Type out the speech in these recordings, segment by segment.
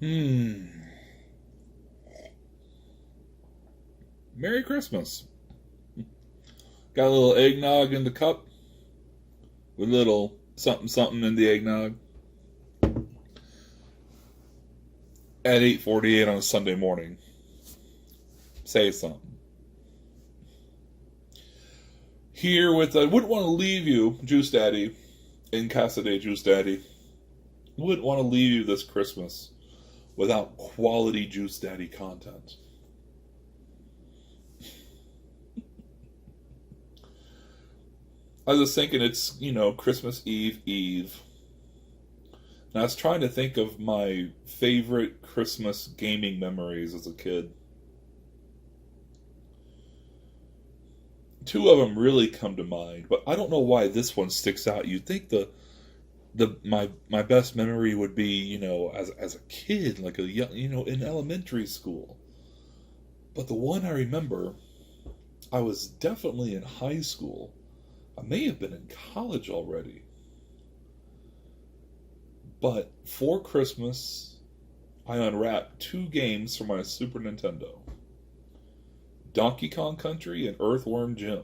Hmm. Merry Christmas. Got a little eggnog in the cup with a little something something in the eggnog at 8:48 on a Sunday morning. Say something. Here with I wouldn't want to leave you, Juice Daddy, in Casa de Juice Daddy. Wouldn't want to leave you this Christmas without quality Juice Daddy content. I was thinking it's, Christmas Eve. And I was trying to think of my favorite Christmas gaming memories as a kid. Two of them really come to mind, but I don't know why this one sticks out. You'd think my best memory would be, as a kid, like a young, in elementary school. But the one I remember, I was definitely in high school. I may have been in college already. But for Christmas, I unwrapped two games from my Super Nintendo: Donkey Kong Country and Earthworm Jim.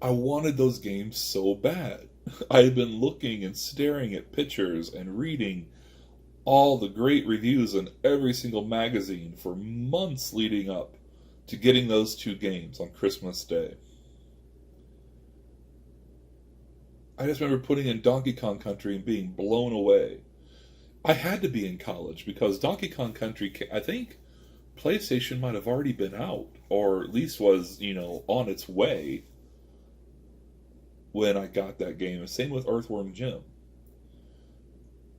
I wanted those games so bad. I had been looking and staring at pictures and reading all the great reviews in every single magazine for months leading up to getting those two games on Christmas Day. I just remember putting in Donkey Kong Country and being blown away. I had to be in college because Donkey Kong Country, I think PlayStation might have already been out, or at least was, on its way when I got that game. And same with Earthworm Jim.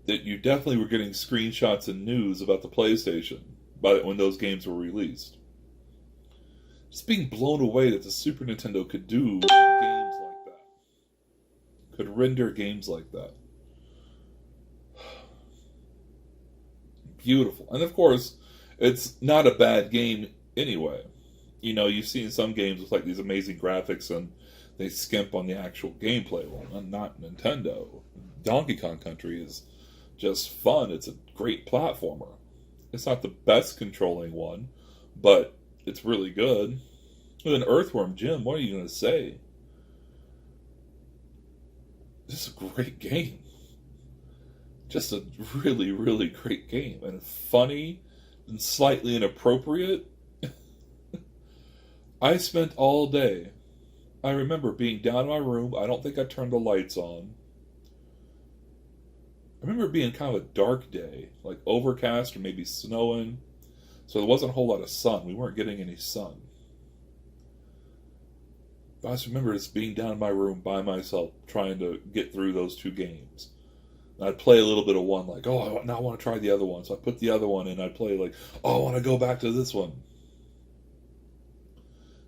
That you definitely were getting screenshots and news about the PlayStation when those games were released. Just being blown away that the Super Nintendo could do games like that. Could render games like that. Beautiful. And of course, it's not a bad game anyway. You've seen some games with like these amazing graphics and they skimp on the actual gameplay. Well, not Nintendo. Donkey Kong Country is just fun. It's a great platformer. It's not the best controlling one, but it's really good. And Earthworm Jim, what are you going to say? This is a great game. Just a really, really great game. And funny and slightly inappropriate. I spent all day. I remember being down in my room. I don't think I turned the lights on. I remember it being kind of a dark day, like overcast or maybe snowing. So there wasn't a whole lot of sun. We weren't getting any sun. But I just remember just being down in my room by myself trying to get through those two games. And I'd play a little bit of one, like, oh, now I want to try the other one. So I put the other one in. I'd play like, oh, I want to go back to this one.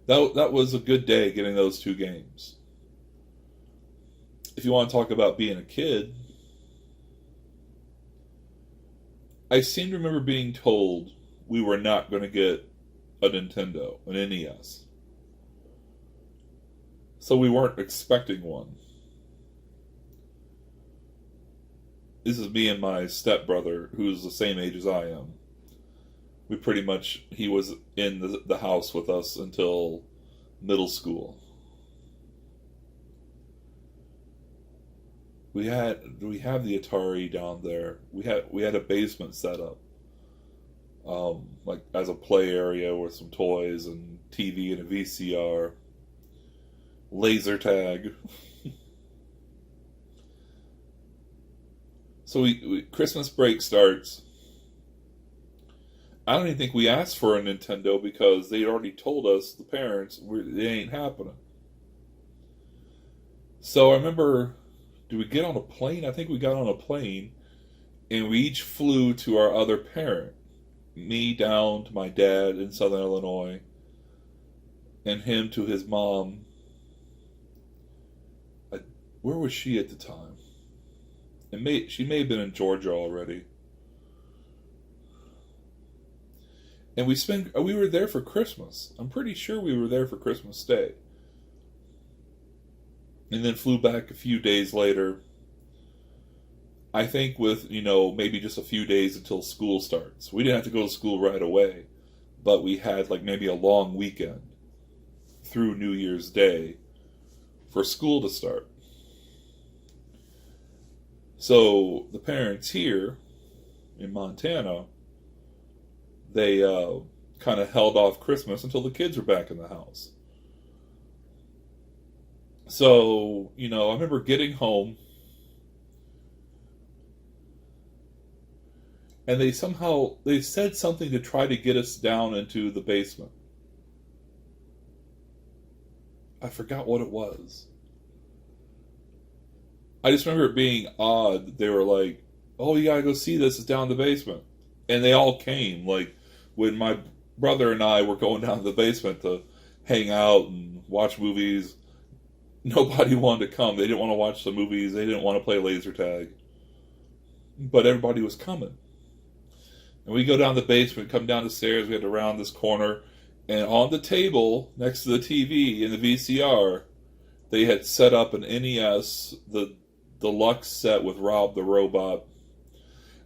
That was a good day getting those two games. If you want to talk about being a kid, I seem to remember being told we were not going to get a Nintendo, an NES. So we weren't expecting one. This is me and my stepbrother, who's the same age as I am. He was in the house with us until middle school. We have the Atari down there. We had a basement set up, like as a play area with some toys and TV and a VCR, laser tag. So Christmas break starts. I don't even think we asked for a Nintendo because they already told us, the parents, it ain't happening. So I remember, did we get on a plane? I think we got on a plane, and we each flew to our other parent. Me down to my dad in Southern Illinois, and him to his mom. Where was she at the time? She may have been in Georgia already. And we were there for Christmas. I'm pretty sure we were there for Christmas Day. And then flew back a few days later I think with, maybe just a few days until school starts. We didn't have to go to school right away, but we had like maybe a long weekend through New Year's Day for school to start. So the parents here in Montana, they kind of held off Christmas until the kids were back in the house. So, I remember getting home, and they said something to try to get us down into the basement. I forgot what it was. I just remember it being odd. They were like, "Oh, you gotta go see this. It's down in the basement." And they all came. Like, when my brother and I were going down to the basement to hang out and watch movies, nobody wanted to come. They didn't want to watch the movies. They didn't want to play laser tag. But everybody was coming. And we go down the basement, come down the stairs, we had to round this corner, and on the table next to the TV in the VCR, they had set up an NES, the deluxe set with Rob the Robot.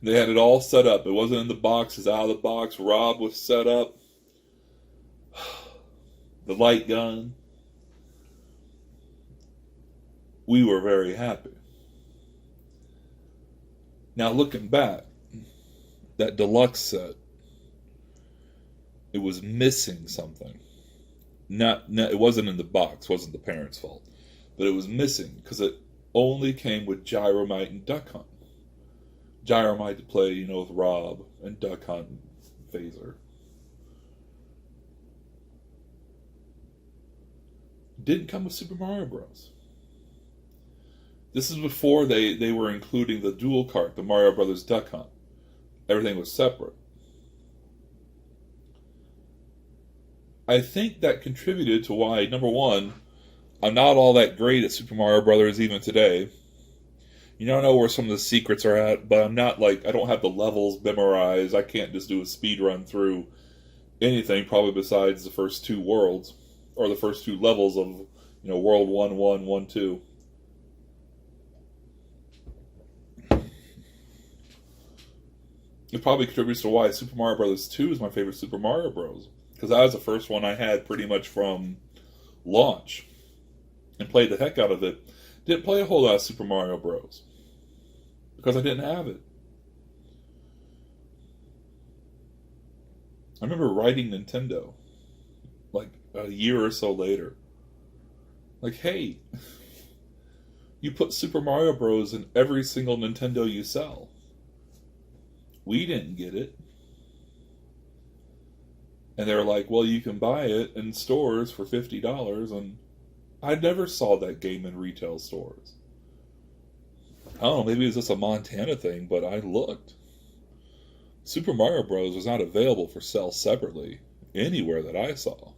They had it all set up. It wasn't in the box, it's out of the box. Rob was set up. The light gun. We were very happy. Now looking back, that deluxe set, it was missing something. It wasn't in the box, wasn't the parents' fault, but it was missing because it only came with Gyromite and Duck Hunt. Gyromite to play, with Rob, and Duck Hunt and Phaser. Didn't come with Super Mario Bros. This is before they were including the dual cart, the Mario Brothers Duck Hunt. Everything was separate. I think that contributed to why, number one, I'm not all that great at Super Mario Brothers even today. I know where some of the secrets are at, but I'm not I don't have the levels memorized. I can't just do a speed run through anything, probably besides the first two worlds, or the first two levels of, World 1, 1, 1, 2. It probably contributes to why Super Mario Bros. 2 is my favorite Super Mario Bros. Because that was the first one I had pretty much from launch. And played the heck out of it. Didn't play a whole lot of Super Mario Bros. Because I didn't have it. I remember writing Nintendo. A year or so later. Hey, you put Super Mario Bros. In every single Nintendo you sell. We didn't get it. And they're like, well, you can buy it in stores for $50. And I never saw that game in retail stores. I don't know, maybe it was just a Montana thing, but I looked. Super Mario Bros. Was not available for sale separately anywhere that I saw.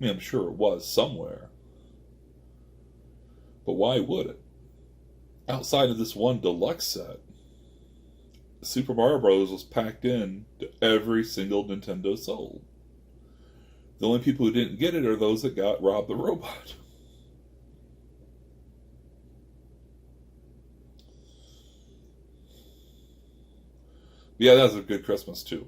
I'm sure it was somewhere. But why would it? Outside of this one deluxe set, Super Mario Bros. Was packed in to every single Nintendo sold. The only people who didn't get it are those that got Rob the Robot. Yeah, that was a good Christmas too.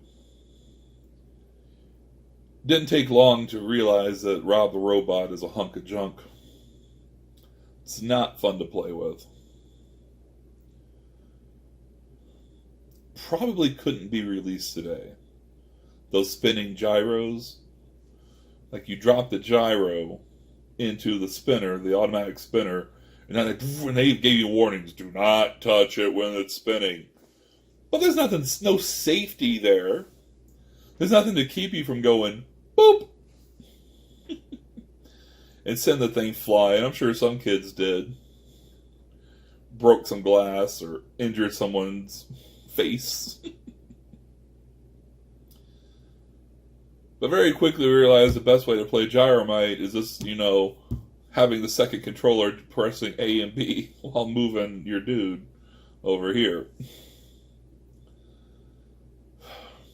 Didn't take long to realize that Rob the Robot is a hunk of junk. It's not fun to play with. Probably couldn't be released today. Those spinning gyros, you drop the gyro into the spinner, the automatic spinner, and then they gave you warnings: do not touch it when it's spinning. But there's no safety there. There's nothing to keep you from going boop and send the thing flying. I'm sure some kids did. Broke some glass or injured someone's face. But very quickly realized the best way to play Gyromite is just, having the second controller pressing A and B while moving your dude over here.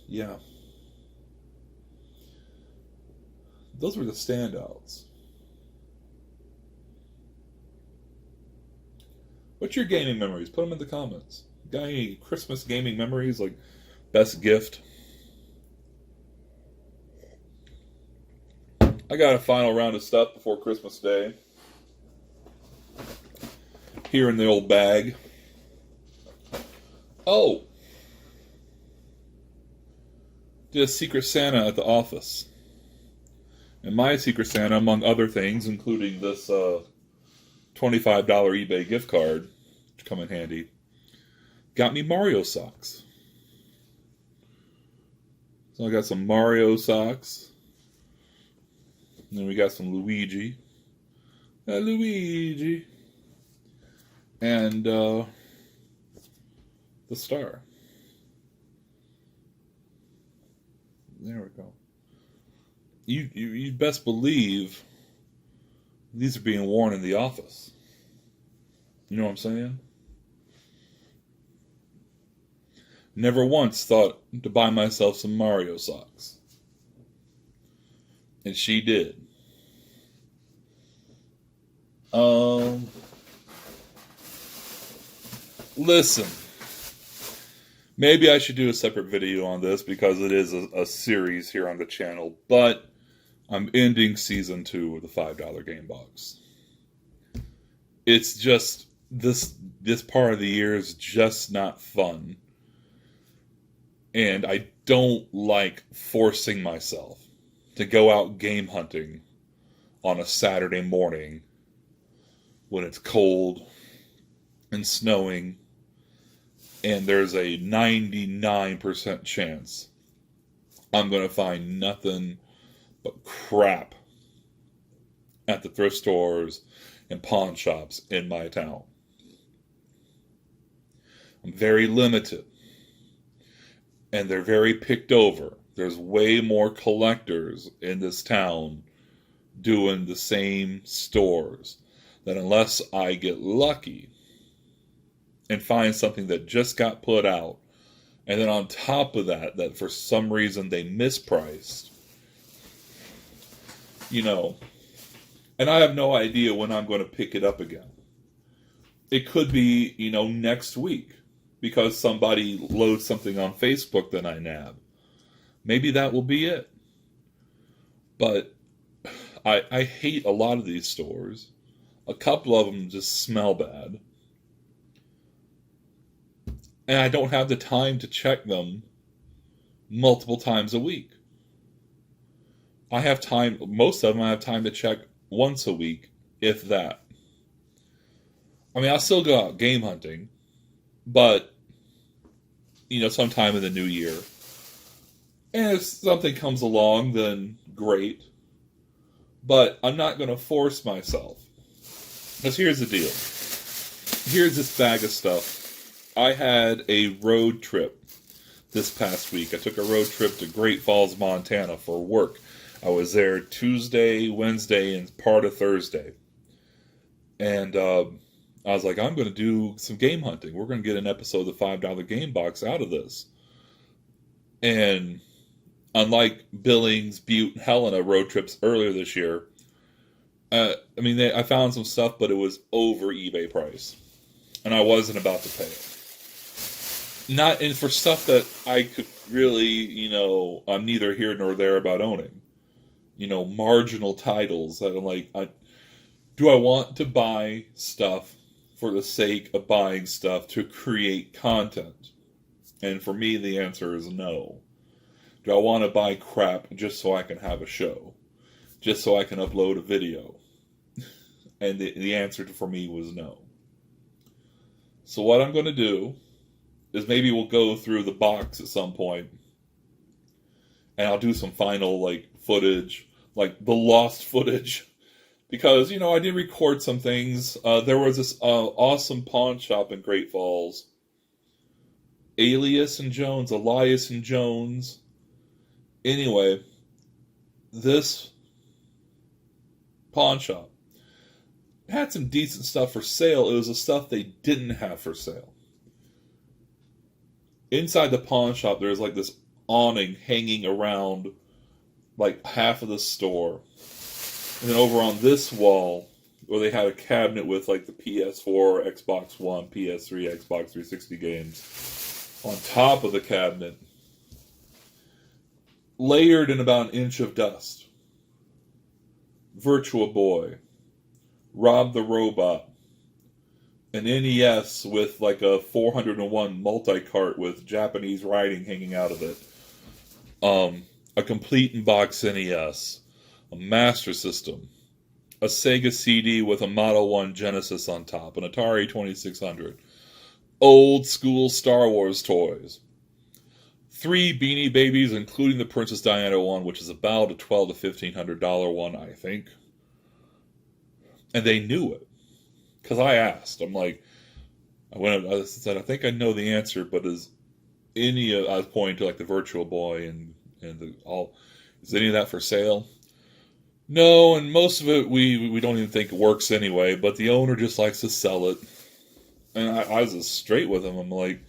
Yeah. Those were the standouts. What's your gaming memories? Put them in the comments. Got any Christmas gaming memories, like best gift? I got a final round of stuff before Christmas Day. Here in the old bag. Oh! Did a Secret Santa at the office. And my Secret Santa, among other things, including this $25 eBay gift card, which come in handy, got me Mario socks. So I got some Mario socks. And then we got some Luigi. Luigi. And the star. There we go. You best believe these are being worn in the office. You know what I'm saying? Never once thought to buy myself some Mario socks. And she did. Listen. Maybe I should do a separate video on this because it is a series here on the channel. But I'm ending Season 2 of the $5 Game Box. It's just, this part of the year is just not fun. And I don't like forcing myself to go out game hunting on a Saturday morning when it's cold and snowing and there's a 99% chance I'm going to find nothing but crap at the thrift stores and pawn shops in my town. I'm very limited. And they're very picked over. There's way more collectors in this town doing the same stores that unless I get lucky and find something that just got put out, and then on top of that, that for some reason they mispriced, you know, and I have no idea when I'm going to pick it up again. It could be, you know, next week because somebody loads something on Facebook that I nab. Maybe that will be it. But I hate a lot of these stores. A couple of them just smell bad. And I don't have the time to check them multiple times a week. I have time, most of them I have time to check once a week, if that. I mean, I'll still go out game hunting, but, you know, sometime in the new year. And if something comes along, then great. But I'm not going to force myself. Because here's the deal. Here's this bag of stuff. I had a road trip this past week. I took a road trip to Great Falls, Montana for work. I was there Tuesday, Wednesday, and part of Thursday. And I was like, I'm going to do some game hunting. We're going to get an episode of the $5 Game Box out of this. And unlike Billings, Butte, and Helena road trips earlier this year, I found some stuff, but it was over eBay price. And I wasn't about to pay it. And for stuff that I could really, you know, I'm neither here nor there about owning. You know, marginal titles that I'm like, do I want to buy stuff for the sake of buying stuff to create content? And for me, the answer is no. Do I want to buy crap just so I can have a show? Just so I can upload a video? And the answer for me was no. So what I'm going to do is maybe we'll go through the box at some point, and I'll do some final, like, footage, like the lost footage, because, you know, I did record some things. There was this awesome pawn shop in Great Falls, Elias and Jones. Anyway, this pawn shop had some decent stuff for sale. It was the stuff they didn't have for sale. Inside the pawn shop, there's like this awning hanging around like half of the store. And then over on this wall, or they had a cabinet with like the PS4, Xbox One, PS3, Xbox 360 games on top of the cabinet, layered in about an inch of dust. Virtual Boy, Rob the Robot, an NES with like a 401 multi-cart with Japanese writing hanging out of it, a complete in-box NES, a Master System, a Sega CD with a Model 1 Genesis on top, an Atari 2600, old school Star Wars toys, 3 Beanie Babies, including the Princess Diana one, which is about a $1,200 to $1,500 one, I think. And they knew it. Because I asked. I'm like, I said, I think I know the answer, but is any of, I was pointing to like the Virtual Boy and is any of that for sale? No, and most of it we don't even think works anyway, but the owner just likes to sell it. And I was just straight with him. I'm like,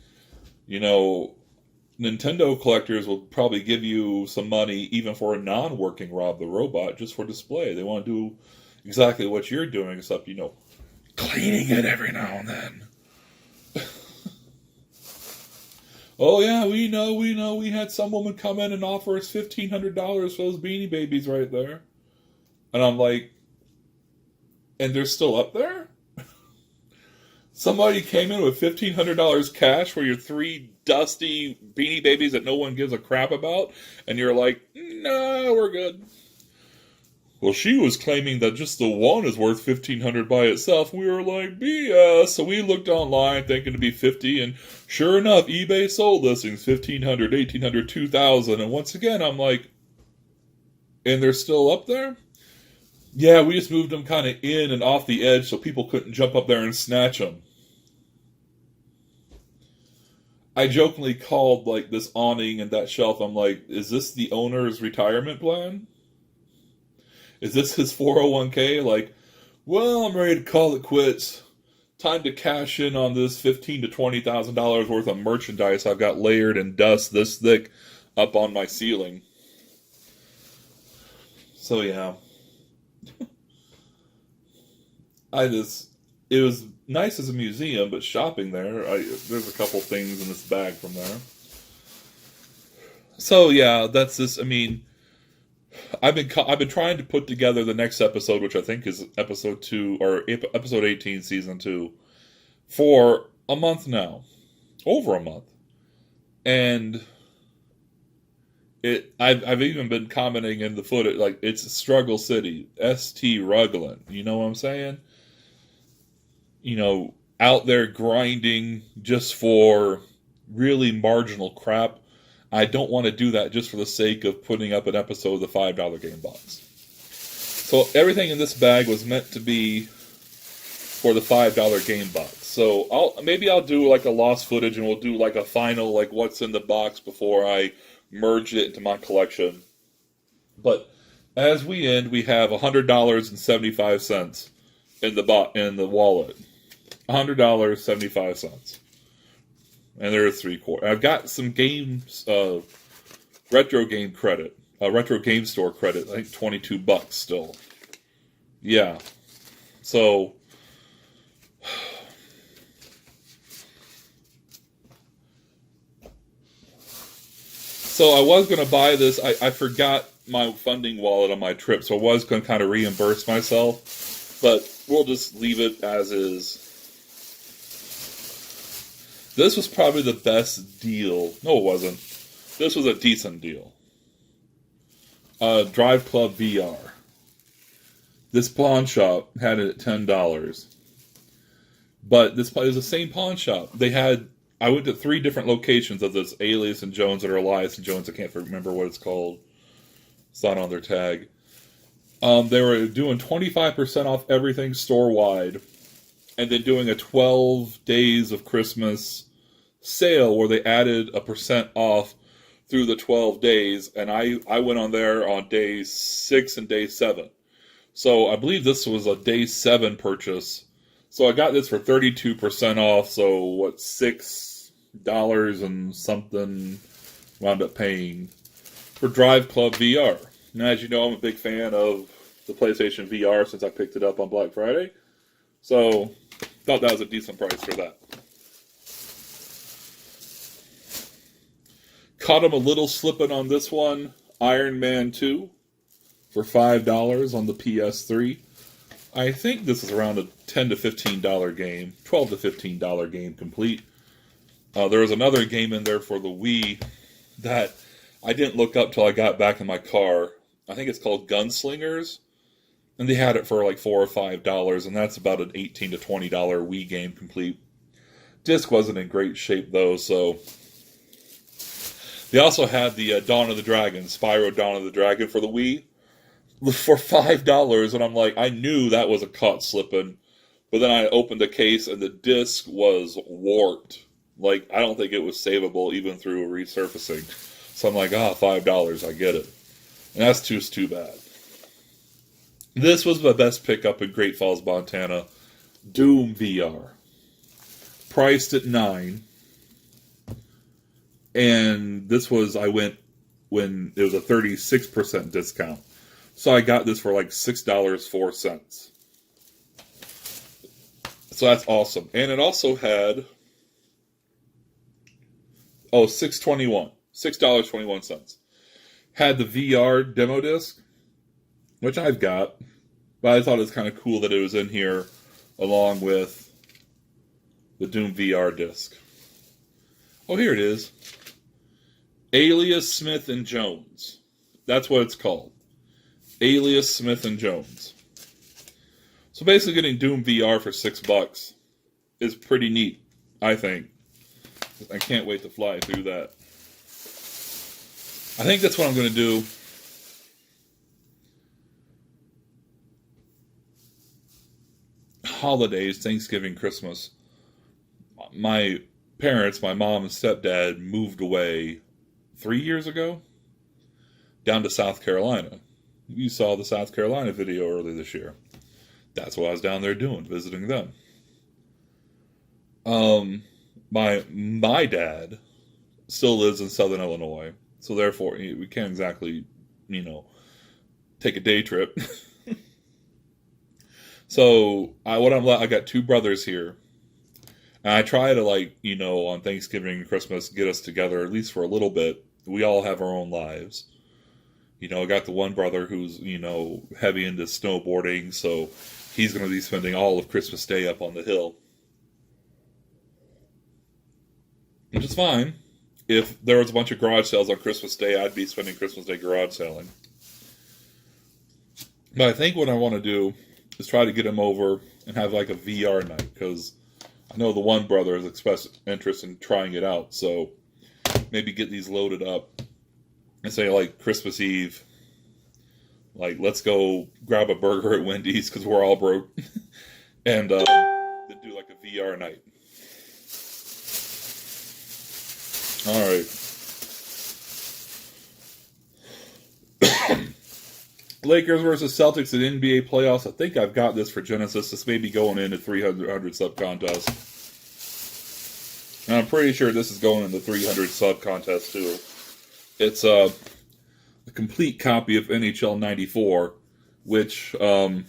Nintendo collectors will probably give you some money even for a non-working Rob the Robot just for display. They want to do exactly what you're doing, except, cleaning it every now and then. Oh yeah, we know. We had some woman come in and offer us $1,500 for those Beanie Babies right there. And I'm like, and they're still up there? Somebody came in with $1,500 cash for your 3 dusty Beanie Babies that no one gives a crap about, and you're like, no, we're good. Well, she was claiming that just the one is worth $1,500 by itself. We were like, BS. So we looked online thinking to be $50, and sure enough, eBay sold listings $1,500, $1,800, $2,000. And once again, I'm like, and they're still up there? Yeah, we just moved them kind of in and off the edge so people couldn't jump up there and snatch them. I jokingly called like this awning and that shelf. I'm like, is this the owner's retirement plan? Is this his 401k? Like, well, I'm ready to call it quits. Time to cash in on this $15,000 to $20,000 worth of merchandise I've got layered in dust this thick up on my ceiling. So yeah. It was nice as a museum, but shopping there, there's a couple things in this bag from there. So yeah, that's this. I mean, I've been trying to put together the next episode, which I think is episode 2 or episode 18, season 2, for a month now, over a month, and I've even been commenting in the footage like it's a struggle city, St. Ruglin. You know what I'm saying? Out there grinding just for really marginal crap. I don't want to do that just for the sake of putting up an episode of the $5 game box. So everything in this bag was meant to be for the $5 game box. So I'll do like a lost footage, and we'll do like a final like what's in the box before I merge it into my collection. But as we end, we have $100.75 in the wallet. $100.75. And there are 3/4. I've got some games, retro game credit, retro game store credit. I think $22 still. Yeah. So I was going to buy this. I forgot my funding wallet on my trip, so I was going to kind of reimburse myself. But we'll just leave it as is. This was probably the best deal. No, it wasn't. This was a decent deal. Drive Club VR. This pawn shop had it at $10. But it was the same pawn shop. I went to 3 different locations of this Alias and Jones or Elias and Jones. I can't remember what it's called. It's not on their tag. They were doing 25% off everything store-wide. And then doing a 12 days of Christmas sale where they added a % off through the 12 days. And I went on there on day 6 and day 7. So I believe this was a day 7 purchase. So I got this for 32% off. So what, $6 and something wound up paying for Drive Club VR. Now, as you know, I'm a big fan of the PlayStation VR since I picked it up on Black Friday. So, thought that was a decent price for that. Caught him a little slipping on this one, Iron Man 2, for $5 on the PS3. I think this is around a $10 to $15 game, $12 to $15 game complete. There was another game in there for the Wii that I didn't look up till I got back in my car. I think it's called Gunslingers, and they had it for like $4 or $5, and that's about an $18 to $20 Wii game complete. Disc wasn't in great shape though, so they also had the Dawn of the Dragon, Spyro Dawn of the Dragon for the Wii for $5, and I'm like, I knew that was a caught slipping, but then I opened the case and the disc was warped. Like, I don't think it was savable even through resurfacing. So I'm like, $5, I get it. And that's just too bad. This was my best pickup in Great Falls, Montana. Doom VR. Priced at $9. And this was, I went when it was a 36% discount. So I got this for like $6.04. So that's awesome. And it also had $6.21. Had the VR demo disc, which I've got, but I thought it was kind of cool that it was in here along with the Doom VR disc. Oh, here it is. Alias Smith and Jones. That's what it's called. Alias Smith and Jones. So basically getting Doom VR for $6 is pretty neat, I think. I can't wait to fly through that. I think that's what I'm going to do. Holidays, Thanksgiving, Christmas. My parents, my mom and stepdad, moved away 3 years ago down to South Carolina. You saw the South Carolina video earlier this year. That's what I was down there doing, visiting them. My dad still lives in Southern Illinois, so therefore we can't exactly, take a day trip. So I got two brothers here, and I try to on Thanksgiving and Christmas get us together at least for a little bit. We all have our own lives. I got the one brother who's heavy into snowboarding, so he's going to be spending all of Christmas Day up on the hill. Which is fine. If there was a bunch of garage sales on Christmas Day, I'd be spending Christmas Day garage selling. But I think what I want to do is try to get him over and have like a VR night, because I know the one brother has expressed interest in trying it out, so maybe get these loaded up and say like Christmas Eve, like let's go grab a burger at Wendy's because we're all broke, and then do like a VR night. All right. Lakers versus Celtics in NBA playoffs. I think I've got this for Genesis. This may be going into 300 sub contest. And I'm pretty sure this is going into 300 sub contest too. It's a complete copy of NHL 94, which I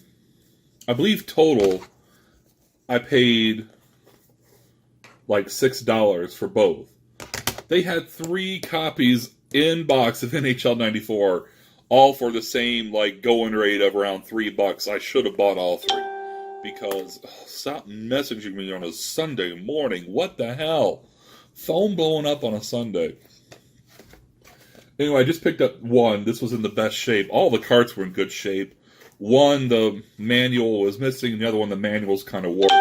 believe total I paid like $6 for both. They had 3 copies in box of NHL 94, all for the same going rate of around $3. I should have bought all 3 because stop messaging me on a Sunday morning. What the hell? Phone blowing up on a Sunday. Anyway, I just picked up one. This was in the best shape. All the carts were in good shape. One, the manual was missing, and the other one, the manual's kind of warped.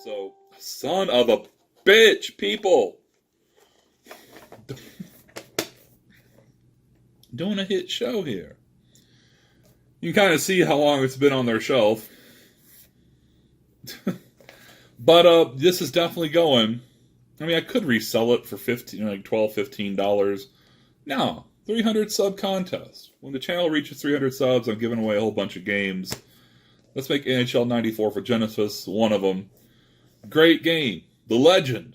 So, son of a bitch, people. Doing a hit show here. You can kind of see how long it's been on their shelf. But this is definitely going. I mean, I could resell it for $12, $15. No, 300 sub contest. When the channel reaches 300 subs, I'm giving away a whole bunch of games. Let's make NHL 94 for Genesis, one of them. Great game. The Legend.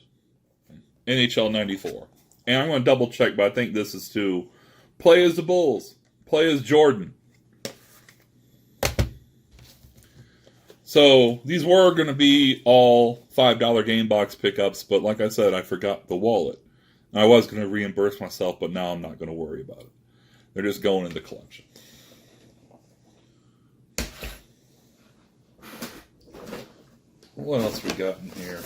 NHL 94. And I'm going to double check, but I think this is too. Play as the Bulls. Play as Jordan. So these were going to be all $5 game box pickups, but like I said, I forgot the wallet. I was going to reimburse myself, but now I'm not going to worry about it. They're just going in the collection. What else we got in here?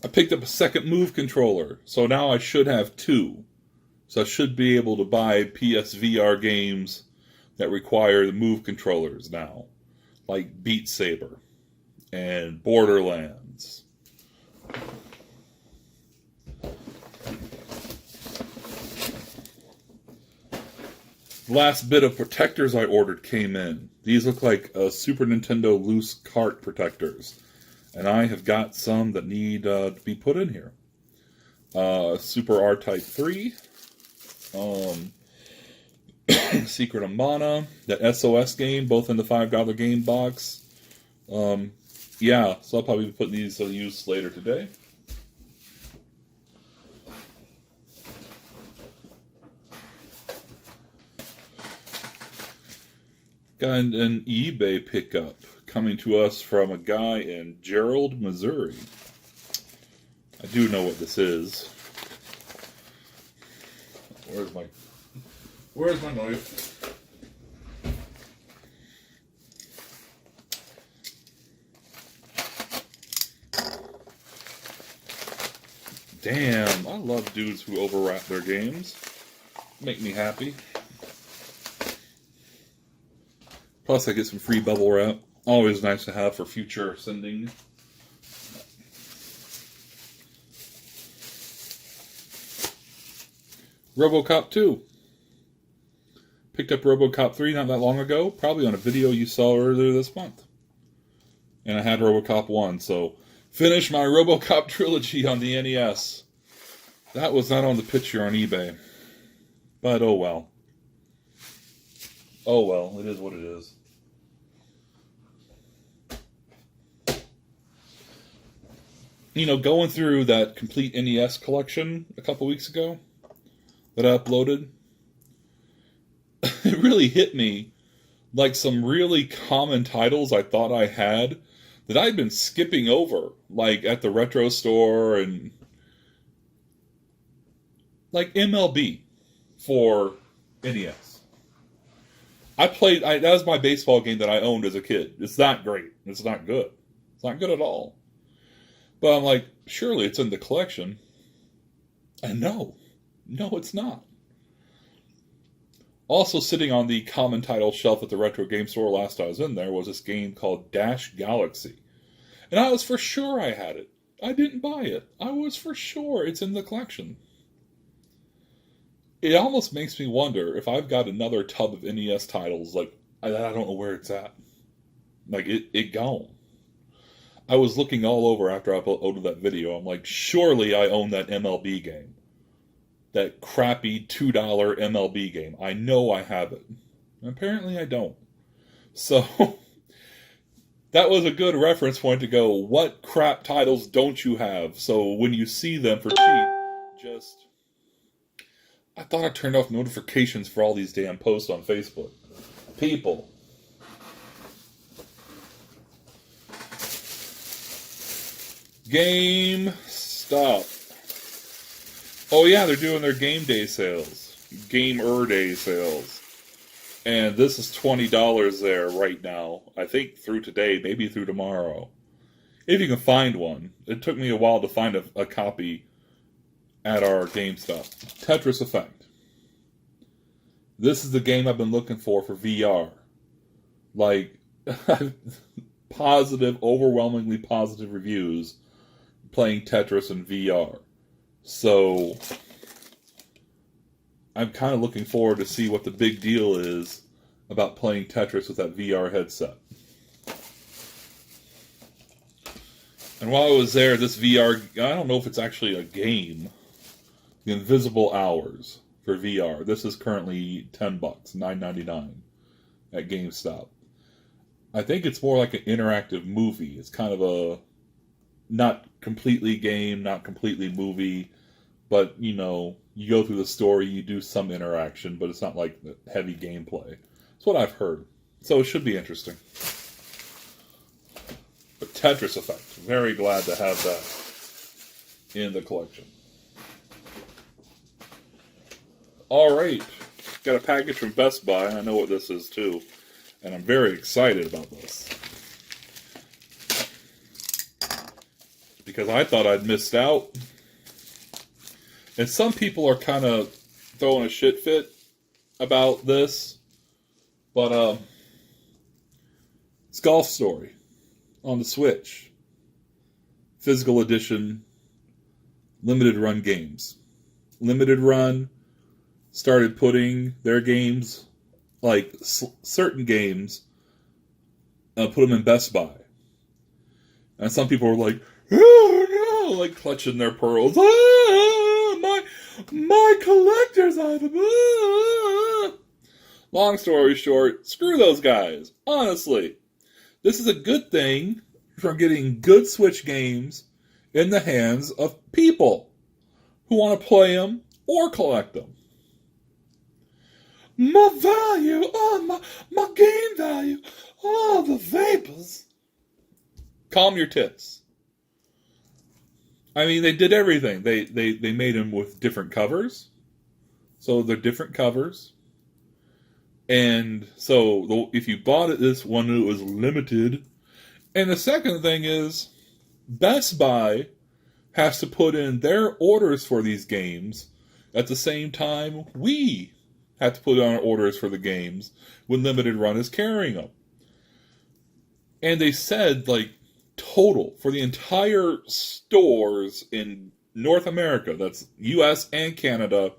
I picked up a second Move controller, so now I should have two. So I should be able to buy PSVR games that require the Move controllers now, like Beat Saber and Borderlands. The last bit of protectors I ordered came in. These look like Super Nintendo loose cart protectors. And I have got some that need to be put in here. Super R-Type 3. Secret of Mana. That SOS game, both in the $5 game box. Yeah, so I'll probably be putting these to use later today. Got an eBay pickup coming to us from a guy in Gerald, Missouri. I do know what this is. Where's my knife? Damn, I love dudes who overwrap their games. Make me happy. Plus, I get some free bubble wrap. Always nice to have for future sending. Robocop 2. Picked up Robocop 3 not that long ago. Probably on a video you saw earlier this month. And I had Robocop 1, so finished my Robocop trilogy on the NES. That was not on the picture on eBay. But oh well. Oh well, it is what it is. You know, going through that complete NES collection a couple weeks ago that I uploaded, it really hit me like some really common titles I thought I had that I'd been skipping over, like at the retro store, and like MLB for NES. That was my baseball game that I owned as a kid. It's not great. It's not good. It's not good at all. But I'm like, surely it's in the collection. And no, it's not. Also sitting on the common title shelf at the retro game store last I was in there was this game called Dash Galaxy. And I was for sure I had it. I didn't buy it. I was for sure it's in the collection. It almost makes me wonder if I've got another tub of NES titles, like, I don't know where it's at. Like, it gone. I was looking all over after I uploaded that video. I'm like, surely I own that MLB game. That crappy $2 MLB game. I know I have it. And apparently I don't. So, that was a good reference point to go, what crap titles don't you have? So when you see them for cheap, just... I thought I turned off notifications for all these damn posts on Facebook. People. GameStop. Oh yeah, they're doing their game day sales. Gamer day sales. And this is $20 there right now. I think through today, maybe through tomorrow. If you can find one. It took me a while to find a copy at our GameStop. Tetris Effect. This is the game I've been looking for VR. Like, overwhelmingly positive reviews playing Tetris in VR. So, I'm kind of looking forward to see what the big deal is about playing Tetris with that VR headset. And while I was there, this VR, I don't know if it's actually a game, The Invisible Hours for VR. This is currently $10, $9.99 at GameStop. I think it's more like an interactive movie. It's kind of a not completely game, not completely movie, but, you know, you go through the story, you do some interaction, but it's not like heavy gameplay. That's what I've heard. So it should be interesting. But Tetris Effect. Very glad to have that in the collection. Alright. Got a package from Best Buy. I know what this is too. And I'm very excited about this. Because I thought I'd missed out. And some people are kind of throwing a shit fit about this. But, it's Golf Story on the Switch. Physical edition. Limited run games. Limited run started putting their games, like certain games, put them in Best Buy. And some people were like, oh no, like clutching their pearls. Ah, my collector's item. Ah. Long story short, screw those guys. Honestly, this is a good thing for getting good Switch games in the hands of people who want to play them or collect them. My value, oh, my game value, oh, the vapors. Calm your tits. I mean, they did everything. They made them with different covers. So they're different covers. And so if you bought it, this one, it was limited. And the second thing is, Best Buy has to put in their orders for these games at the same time we have to put on orders for the games when Limited Run is carrying them. And they said, like, total for the entire stores in North America, that's US and Canada,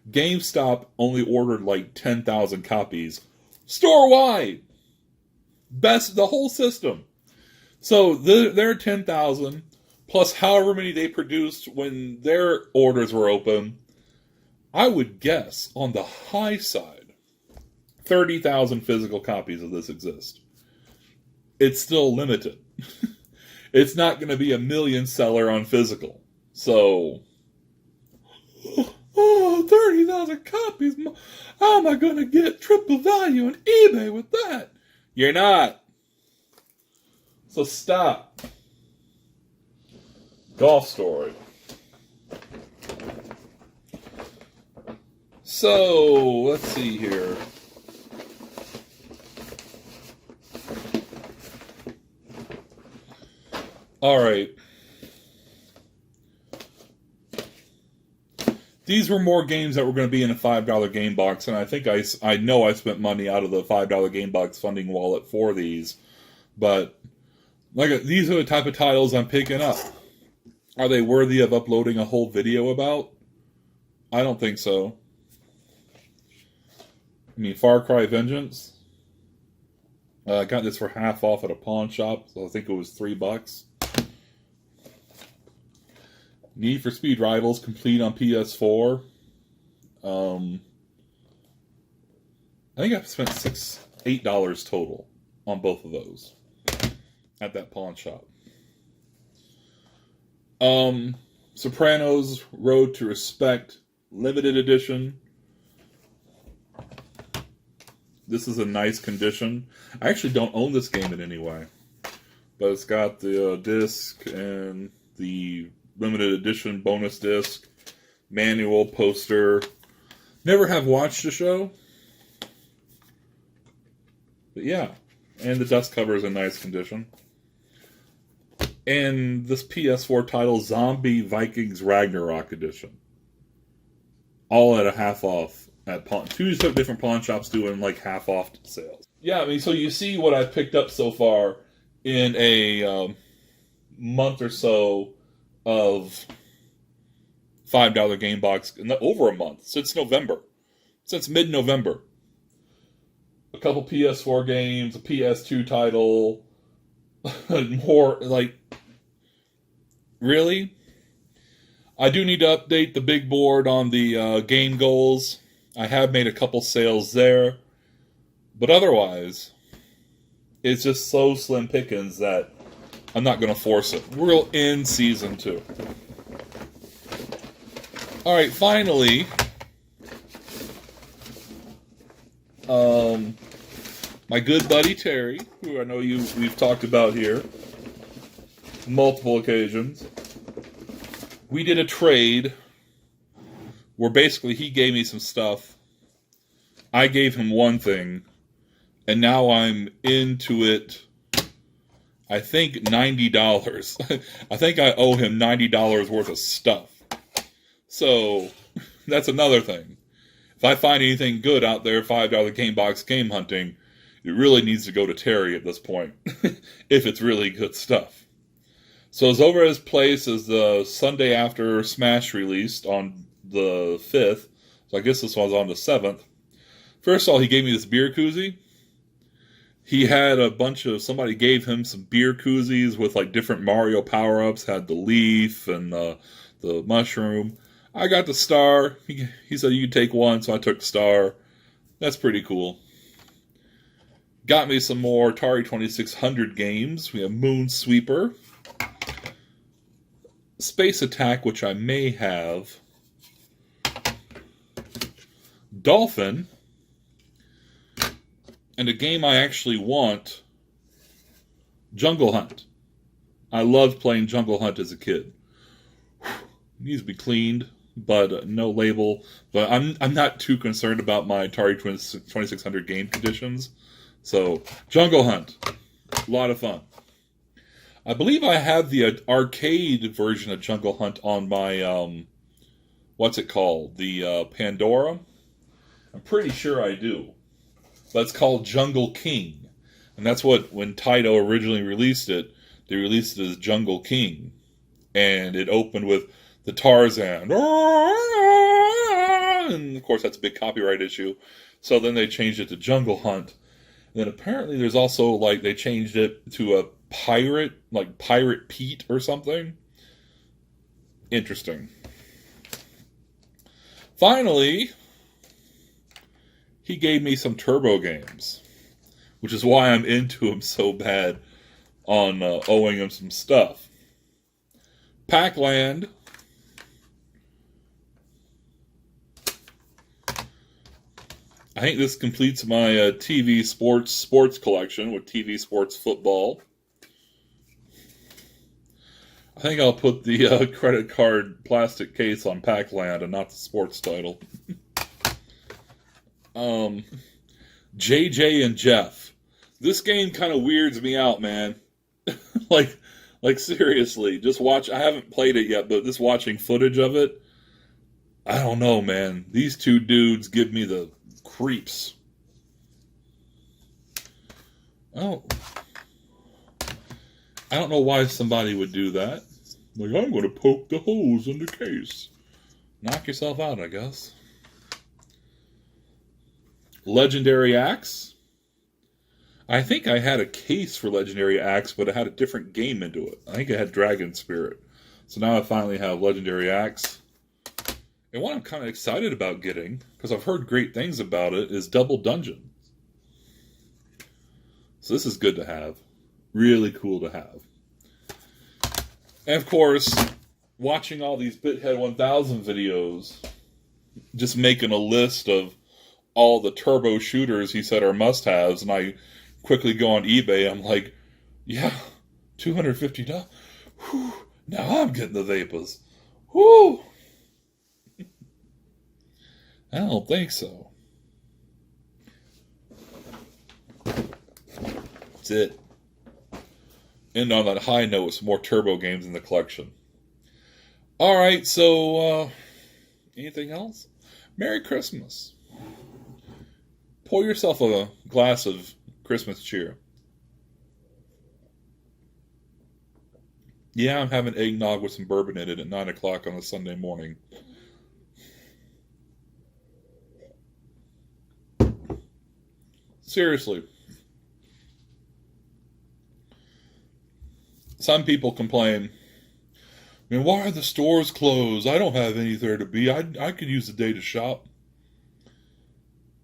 GameStop only ordered like 10,000 copies store-wide. The whole system. So their 10,000 plus however many they produced when their orders were open, I would guess on the high side, 30,000 physical copies of this exist. It's still limited. It's not going to be a million seller on physical. So, 30,000 copies? How am I going to get triple value on eBay with that? You're not. So stop. Golf Story. So, let's see here. Alright. These were more games that were going to be in a $5 game box, and I think I know I spent money out of the $5 game box funding wallet for these, but these are the type of titles I'm picking up. Are they worthy of uploading a whole video about? I don't think so. I mean, Far Cry Vengeance. I got this for half off at a pawn shop, so I think it was $3. Need for Speed Rivals complete on PS4. I think I spent $8 total on both of those at that pawn shop. Sopranos Road to Respect limited edition. This is a nice condition. I actually don't own this game in any way, but it's got the disc and the limited edition bonus disc, manual, poster. Never have watched the show, but yeah, and the dust cover is in nice condition. And this PS4 title, Zombie Vikings Ragnarok Edition, all at a half off at two different pawn shops doing like half off sales. Yeah, I mean, so you see what I've picked up so far in a month or so of $5 game box, over a month, since mid-November. A couple PS4 games, a PS2 title, more, like, really? I do need to update the big board on the game goals. I have made a couple sales there, but otherwise, it's just so slim pickings that I'm not going to force it. We're in Season 2. Alright, finally, my good buddy Terry, who I know we've talked about here multiple occasions. We did a trade where basically he gave me some stuff, I gave him one thing, and now I'm into it. I think $90. I think I owe him $90 worth of stuff. So that's another thing. If I find anything good out there, $5 game box game hunting, it really needs to go to Terry at this point. If it's really good stuff. So I was over at his place as the Sunday after Smash released on the 5th. So I guess this was on the 7th. First of all, he gave me this beer koozie. He had somebody gave him some beer koozies with like different Mario power-ups. Had the leaf and the mushroom. I got the star. He said you could take one, so I took the star. That's pretty cool. Got me some more Atari 2600 games. We have Moon Sweeper. Space Attack, which I may have. Dolphin. And a game I actually want, Jungle Hunt. I loved playing Jungle Hunt as a kid. Needs to be cleaned, but no label. But I'm not too concerned about my Atari 2600 game conditions. So, Jungle Hunt. A lot of fun. I believe I have the arcade version of Jungle Hunt on my, what's it called? The Pandora? I'm pretty sure I do. But it's called Jungle King. And that's when Taito originally released it, they released it as Jungle King. And it opened with the Tarzan. And of course that's a big copyright issue. So then they changed it to Jungle Hunt. And then apparently there's also they changed it to a pirate, like Pirate Pete or something. Interesting. Finally, he gave me some Turbo games, which is why I'm into him so bad on owing him some stuff. Pac-Land. I think this completes my TV sports collection with TV sports football. I think I'll put the credit card plastic case on Pac-Land and not the sports title. JJ and Jeff. This game kind of weirds me out, man. like seriously, just watch. I haven't played it yet, but just watching footage of it, I don't know, man. These two dudes give me the creeps. Oh, I don't know why somebody would do that. Like, I'm going to poke the holes in the case. Knock yourself out, I guess. Legendary Axe. I think I had a case for Legendary Axe, but it had a different game into it. I think it had Dragon Spirit. So now I finally have Legendary Axe. And what I'm kind of excited about getting, because I've heard great things about it, is Double Dungeon. So this is good to have. Really cool to have. And of course, watching all these Bithead 1000 videos, just making a list of all the turbo shooters he said are must-haves, and I quickly go on eBay, I'm like, yeah, $250. Whew, now I'm getting the vapors. Whew. I don't think so. That's it. End on that high note with some more turbo games in the collection. Alright, so, anything else? Merry Christmas. Pour yourself a glass of Christmas cheer. Yeah, I'm having eggnog with some bourbon in it at 9 o'clock on a Sunday morning. Seriously. Some people complain, I mean, why are the stores closed? I don't have anywhere to be. I could use the day to shop.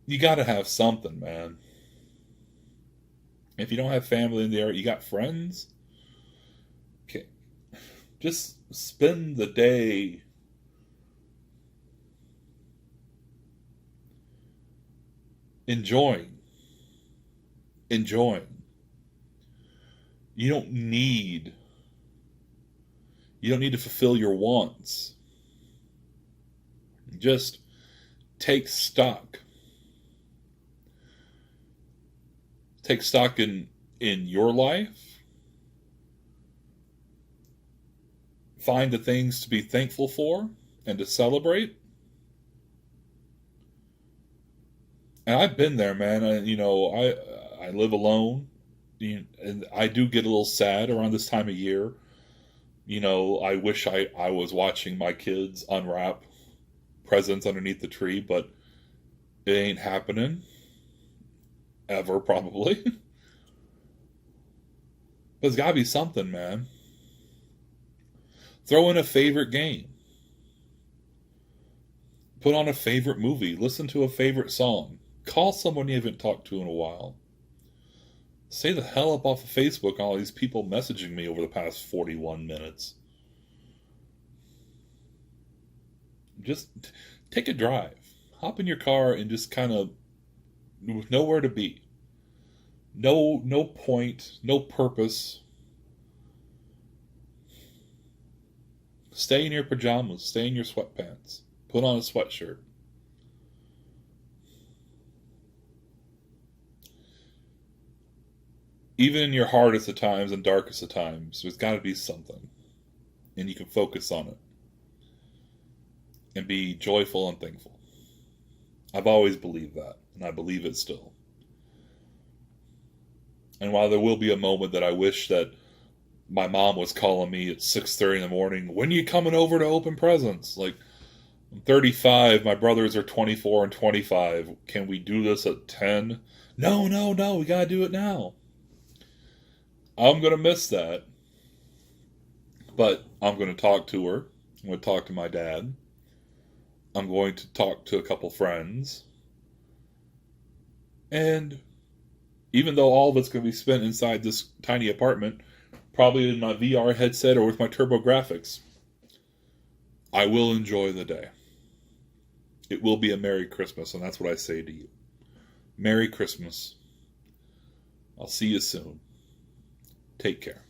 You gotta have something, man. If you don't have family in the area, you got friends? Okay. Just spend the day enjoying. enjoying. You don't need to fulfill your wants. Just take stock. Take stock in your life. Find the things to be thankful for and to celebrate. And I've been there, man. I live alone, and I do get a little sad around this time of year. I wish I was watching my kids unwrap presents underneath the tree, but it ain't happening. Ever, probably. But there's got to be something, man. Throw in a favorite game. Put on a favorite movie. Listen to a favorite song. Call someone you haven't talked to in a while. Stay the hell up off of Facebook, all these people messaging me over the past 41 minutes. Just take a drive. Hop in your car and just kind of, with nowhere to be. No point, no purpose. Stay in your pajamas. Stay in your sweatpants. Put on a sweatshirt. Even in your hardest of times and darkest of times, there's got to be something. And you can focus on it. And be joyful and thankful. I've always believed that. And I believe it still. And while there will be a moment that I wish that my mom was calling me at 6:30 in the morning, when are you coming over to open presents? Like, I'm 35, my brothers are 24 and 25. Can we do this at 10? No, we gotta do it now. I'm gonna miss that. But I'm gonna talk to her. I'm gonna talk to my dad. I'm going to talk to a couple friends. And even though all of it's going to be spent inside this tiny apartment, probably in my VR headset or with my TurboGrafx, I will enjoy the day. It will be a Merry Christmas, and that's what I say to you. Merry Christmas. I'll see you soon. Take care.